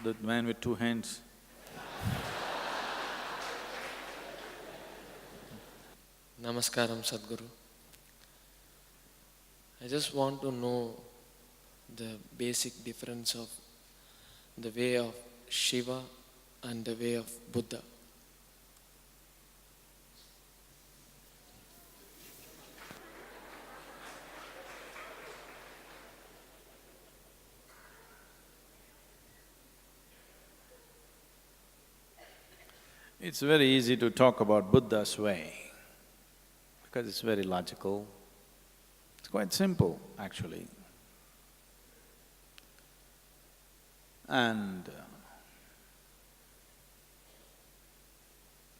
the man with two hands. Namaskaram, Sadhguru. I just want to know the basic difference of the way of Shiva and the way of Buddha. It's very easy to talk about Buddha's way because it's very logical. It's quite simple, actually. And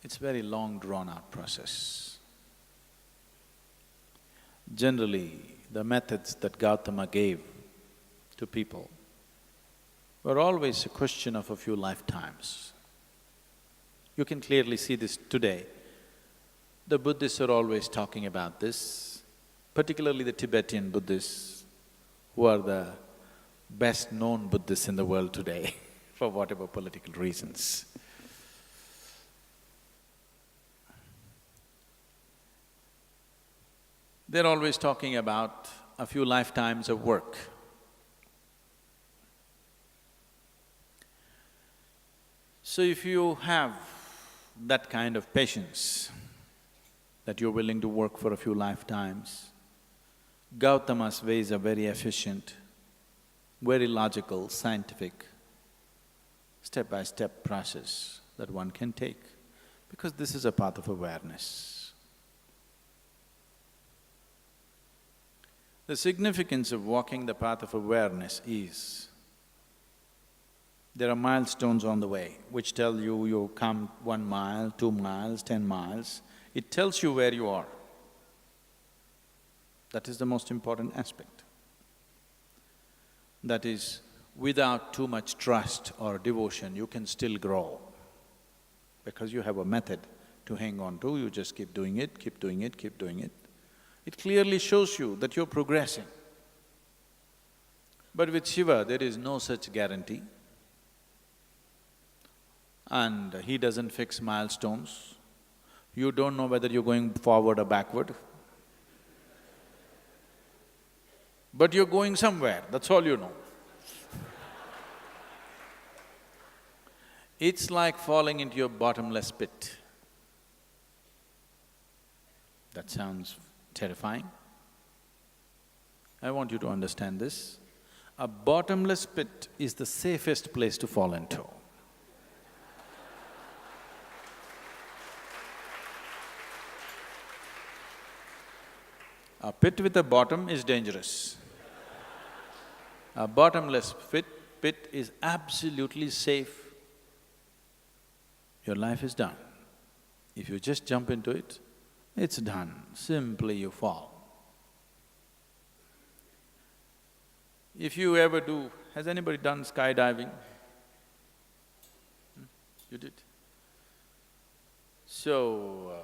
it's very long drawn-out process. Generally, the methods that Gautama gave to people were always a question of a few lifetimes. You can clearly see this today. The Buddhists are always talking about this, particularly the Tibetan Buddhists, who are the best-known Buddhists in the world today for whatever political reasons. They're always talking about a few lifetimes of work. So if you have that kind of patience, that you're willing to work for a few lifetimes, Gautama's ways are very efficient, very logical, scientific, step-by-step process that one can take, because this is a path of awareness. The significance of walking the path of awareness is, there are milestones on the way which tell you, you come 1 mile, 2 miles, 10 miles, it tells you where you are. That is the most important aspect. That is, without too much trust or devotion, you can still grow because you have a method to hang on to, you just keep doing it, keep doing it, keep doing it. It clearly shows you that you're progressing. But with Shiva, there is no such guarantee. And he doesn't fix milestones. You don't know whether you're going forward or backward. But you're going somewhere, that's all you know. It's like falling into your bottomless pit. That sounds terrifying. I want you to understand this. A bottomless pit is the safest place to fall into. A pit with a bottom is dangerous. A bottomless pit is absolutely safe. Your life is done. If you just jump into it, it's done. Simply you fall. If you ever do… Has anybody done skydiving? You did? So,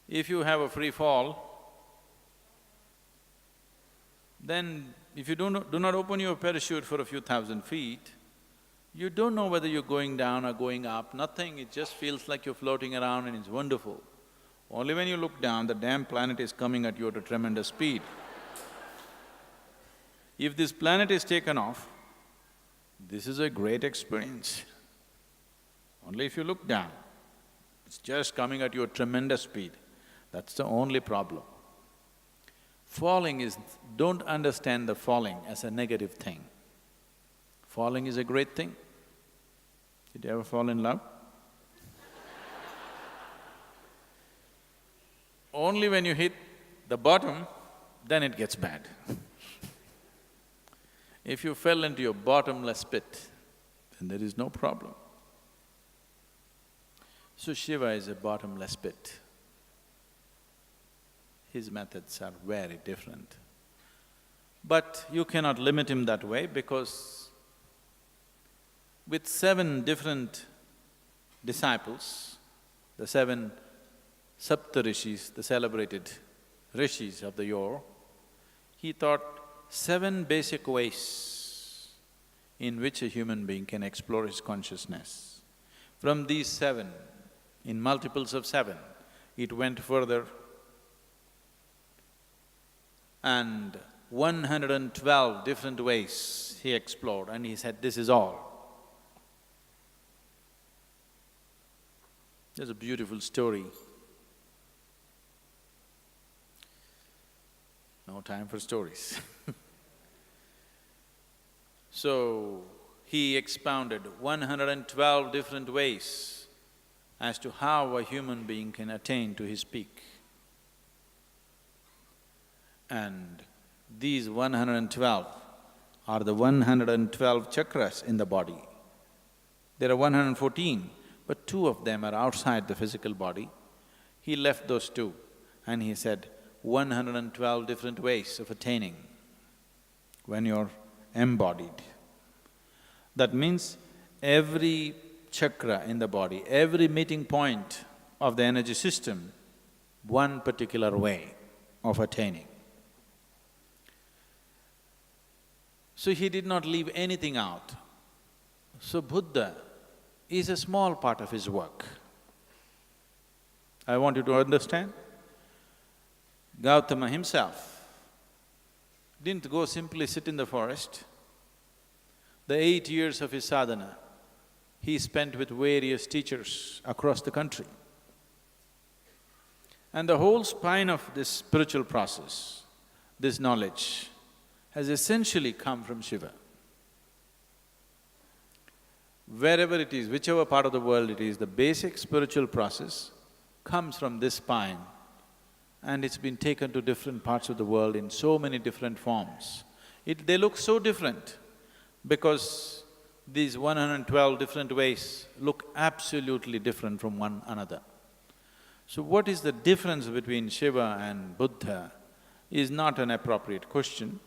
if you have a free fall, then if you do not open your parachute for a few thousand feet, you don't know whether you're going down or going up, nothing, it just feels like you're floating around and it's wonderful. Only when you look down, the damn planet is coming at you at a tremendous speed. If this planet is taken off, this is a great experience. Only if you look down, it's just coming at you at tremendous speed. That's the only problem. Falling is… don't understand the falling as a negative thing. Falling is a great thing. Did you ever fall in love? Only when you hit the bottom, then it gets bad. If you fell into your bottomless pit, then there is no problem. So Shiva is a bottomless pit. His methods are very different. But you cannot limit him that way because with 7 different disciples, the 7 Saptarishis, the celebrated rishis of the yore, he taught 7 basic ways in which a human being can explore his consciousness. From these seven, in multiples of seven, it went further, and 112 different ways he explored, and he said, this is all. There's a beautiful story. No time for stories. So, he expounded 112 different ways as to how a human being can attain to his peak. And these 112 are the 112 chakras in the body. There are 114, but two of them are outside the physical body. He left those two and he said, 112 different ways of attaining when you're embodied. That means every chakra in the body, every meeting point of the energy system, one particular way of attaining. So he did not leave anything out. So Buddha is a small part of his work. I want you to understand. Gautama himself didn't go simply sit in the forest. The 8 years of his sadhana, he spent with various teachers across the country. And the whole spine of this spiritual process, this knowledge, has essentially come from Shiva. Wherever it is, whichever part of the world it is, the basic spiritual process comes from this spine, and it's been taken to different parts of the world in so many different forms. They look so different because these 112 different ways look absolutely different from one another. So what is the difference between Shiva and Buddha is not an appropriate question.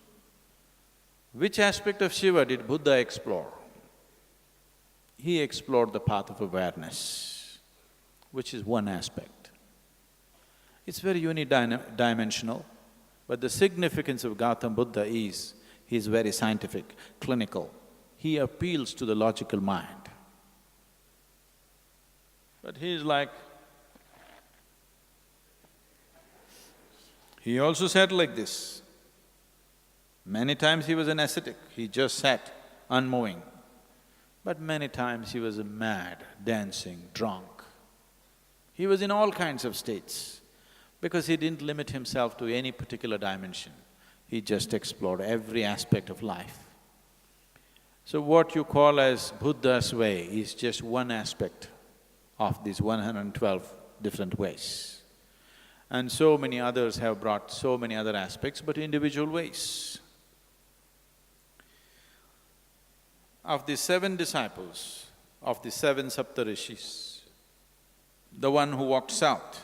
Which aspect of Shiva did Buddha explore? He explored the path of awareness, which is one aspect. It's very unidimensional, but the significance of Gautama Buddha is, he's very scientific, clinical. He appeals to the logical mind. But he's like… He also said like this, many times he was an ascetic, he just sat unmoving. But many times he was mad, dancing, drunk. He was in all kinds of states because he didn't limit himself to any particular dimension. He just explored every aspect of life. So what you call as Buddha's way is just one aspect of these 112 different ways. And so many others have brought so many other aspects, but individual ways. Of the 7 disciples, of the 7 Saptarishis, the one who walked south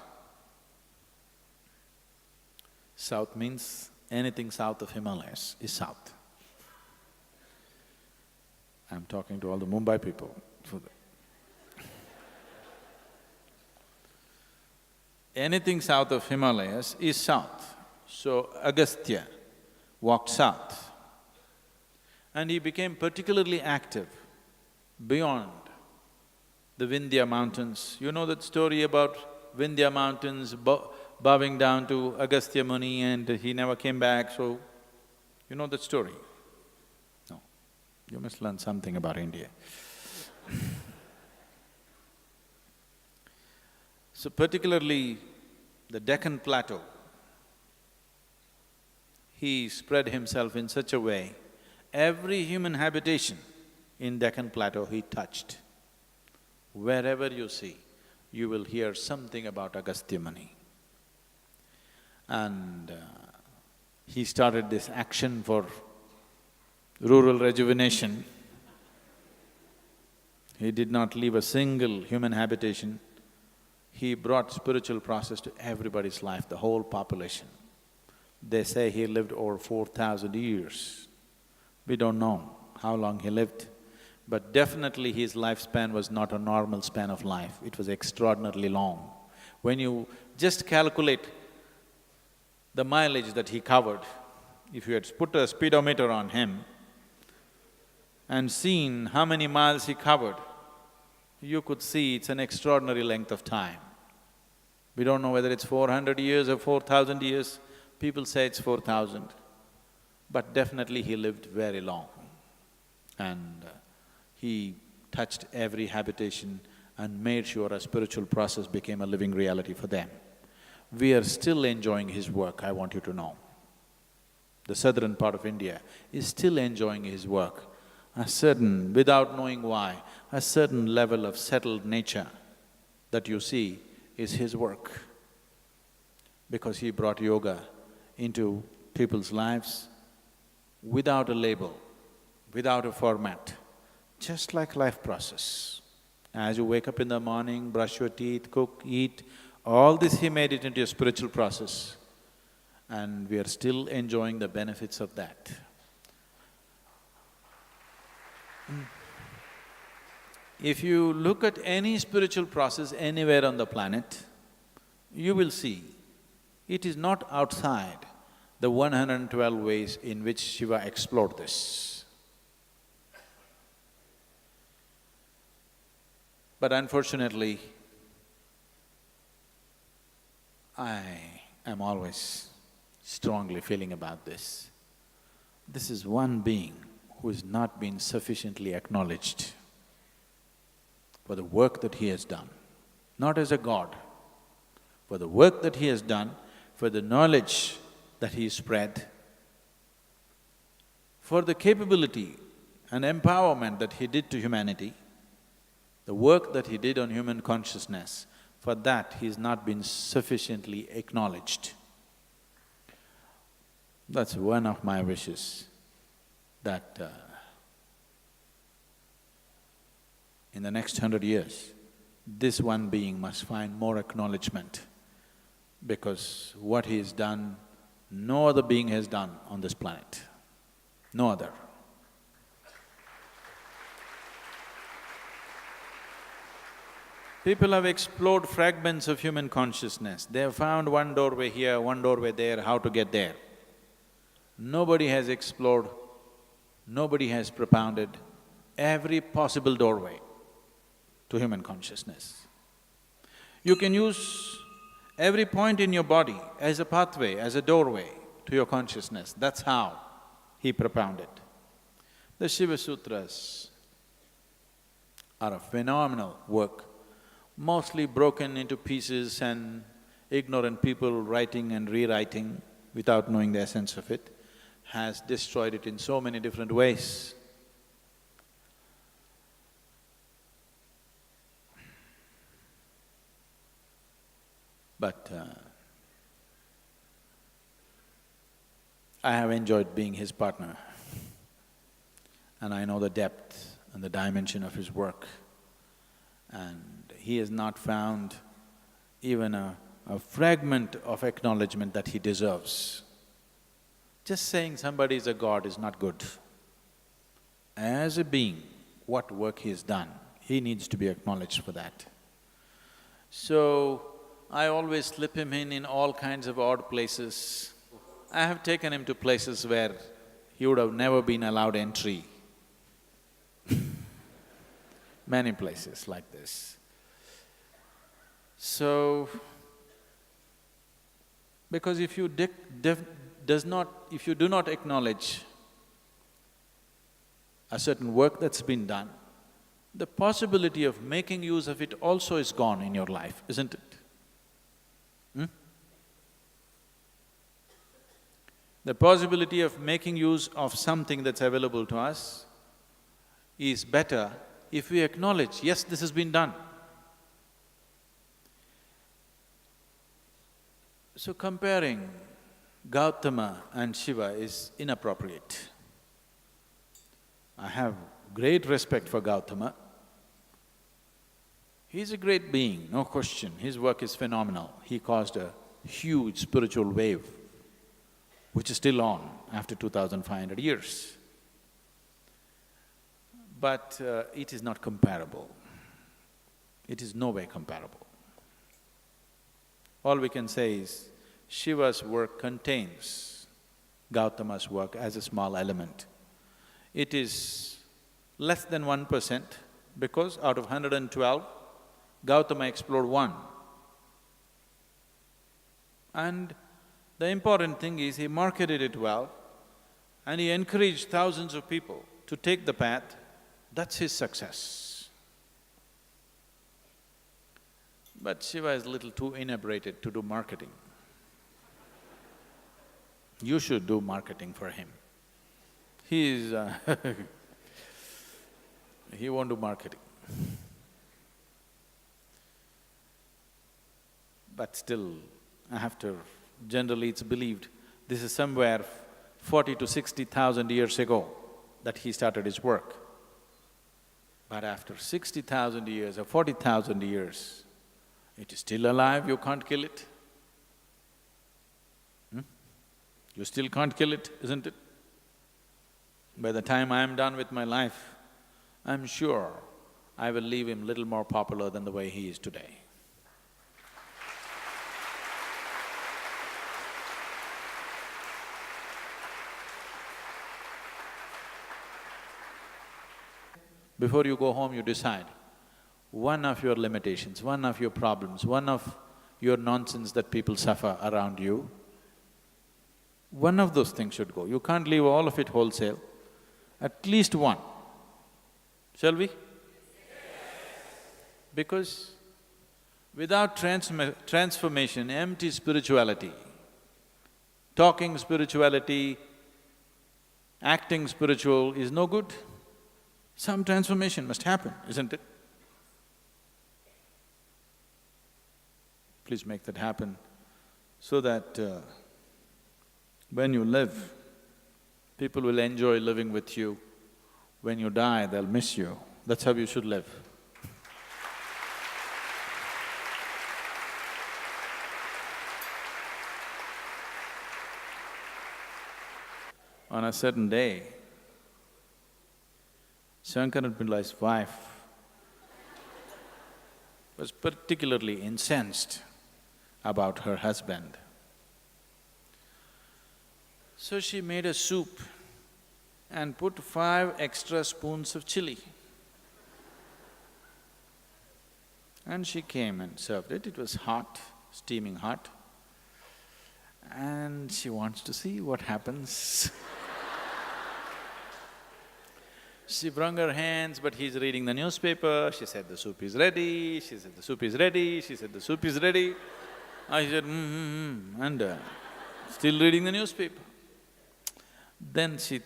means anything south of Himalayas is south. I'm talking to all the Mumbai people. Anything south of Himalayas is south. So Agastya walked south. And he became particularly active beyond the Vindhya mountains. You know that story about Vindhya mountains bowing down to Agastya Muni and he never came back, so… You know that story? No. You must learn something about India. So particularly the Deccan Plateau, he spread himself in such a way, every human habitation in Deccan Plateau he touched. Wherever you see, you will hear something about Agastya Muni. And he started this action for rural rejuvenation. He did not leave a single human habitation. He brought spiritual process to everybody's life, the whole population. They say he lived over 4,000 years. We don't know how long he lived, but definitely his lifespan was not a normal span of life, it was extraordinarily long. When you just calculate the mileage that he covered, if you had put a speedometer on him and seen how many miles he covered, you could see it's an extraordinary length of time. We don't know whether it's 400 years or 4,000 years, people say it's 4,000, but definitely he lived very long. And he touched every habitation and made sure a spiritual process became a living reality for them. We are still enjoying his work, I want you to know. The southern part of India is still enjoying his work. A certain, without knowing why, a certain level of settled nature that you see is his work. Because he brought yoga into people's lives without a label, without a format, just like life process. As you wake up in the morning, brush your teeth, cook, eat, all this he made it into a spiritual process, and we are still enjoying the benefits of that. If you look at any spiritual process anywhere on the planet, you will see it is not outside the 112 ways in which Shiva explored this. But unfortunately, I am always strongly feeling about this. This is one being who has not been sufficiently acknowledged for the work that he has done, not as a god, for the work that he has done, for the knowledge that he spread, for the capability and empowerment that he did to humanity, the work that he did on human consciousness, for that he has not been sufficiently acknowledged. That's one of my wishes, that in the next 100 years, this one being must find more acknowledgement, because what he has done, no other being has done on this planet, no other. People have explored fragments of human consciousness. They have found one doorway here, one doorway there, how to get there. Nobody has explored, nobody has propounded every possible doorway to human consciousness. You can use every point in your body as a pathway, as a doorway to your consciousness. That's how he propounded. The Shiva Sutras are a phenomenal work, mostly broken into pieces and ignorant people writing and rewriting without knowing the essence of it, has destroyed it in so many different ways. But I have enjoyed being his partner, and I know the depth and the dimension of his work, and he has not found even a fragment of acknowledgement that he deserves. Just saying somebody is a god is not good. As a being, what work he has done, he needs to be acknowledged for that. So, I always slip him in all kinds of odd places. I have taken him to places where he would have never been allowed entry. Many places like this. So, because if you if you do not acknowledge a certain work that's been done, the possibility of making use of it also is gone in your life, isn't it? The possibility of making use of something that's available to us is better if we acknowledge, yes, this has been done. So comparing Gautama and Shiva is inappropriate. I have great respect for Gautama. He's a great being, no question. His work is phenomenal. He caused a huge spiritual wave, which is still on after 2,500 years. But it is not comparable. It is no way comparable. All we can say is, Shiva's work contains Gautama's work as a small element. It is less than 1%, because out of 112, Gautama explored one. And the important thing is he marketed it well and he encouraged thousands of people to take the path. That's his success. But Shiva is a little too inebriated to do marketing. You should do marketing for him. He is he won't do marketing. But still, generally it's believed, this is somewhere 40 to 60,000 years ago that he started his work. But after 60,000 years or 40,000 years, it is still alive, you can't kill it. You still can't kill it, isn't it? By the time I am done with my life, I'm sure I will leave him little more popular than the way he is today. Before you go home, you decide, one of your limitations, one of your problems, one of your nonsense that people suffer around you, one of those things should go. You can't leave all of it wholesale, at least one. Shall we? Because without transformation, empty spirituality, talking spirituality, acting spiritual is no good. Some transformation must happen, isn't it? Please make that happen so that when you live, people will enjoy living with you. When you die, they'll miss you. That's how you should live. On a certain day, Shankaran Pillai's wife was particularly incensed about her husband. So she made a soup and put 5 extra spoons of chili. And she came and served it. It was hot, steaming hot. And she wants to see what happens. She wrung her hands, but he's reading the newspaper. She said, "The soup is ready." She said, "The soup is ready." She said, "The soup is ready." I said, and still reading the newspaper. Then she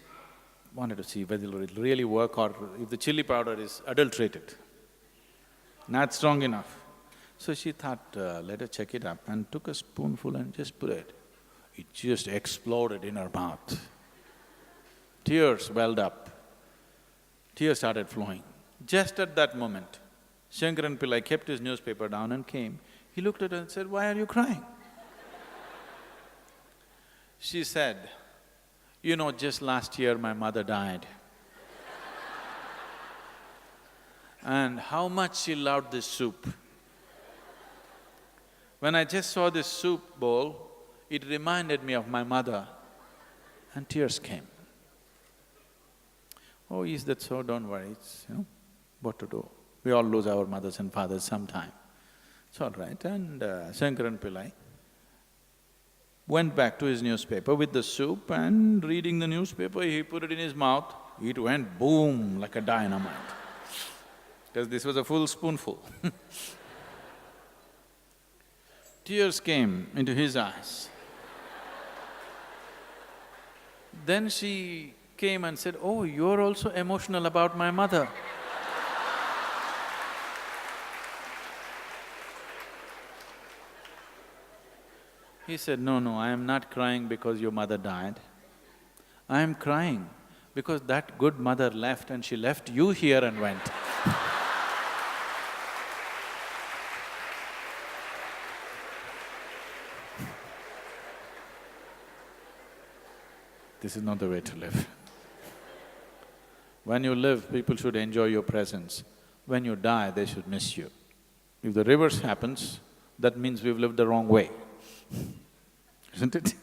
wanted to see whether it will really work or if the chili powder is adulterated, not strong enough. So she thought, let her check it up, and took a spoonful and just put it. It just exploded in her mouth. Tears welled up. Tears started flowing. Just at that moment, Shankaran Pillai kept his newspaper down and came. He looked at her and said, "Why are you crying?" She said, "You know, just last year my mother died. And how much she loved this soup. When I just saw this soup bowl, it reminded me of my mother." And tears came. "Oh, is that so? Don't worry, it's, what to do. We all lose our mothers and fathers sometime. It's all right." And Shankaran Pillai went back to his newspaper with the soup, and reading the newspaper, he put it in his mouth. It went boom like a dynamite, because this was a full spoonful. Tears came into his eyes. Then she came and said, "Oh, you're also emotional about my mother." He said, "No, I am not crying because your mother died. I am crying because that good mother left and she left you here and went." This is not the way to live. When you live, people should enjoy your presence. When you die, they should miss you. If the reverse happens, that means we've lived the wrong way, isn't it?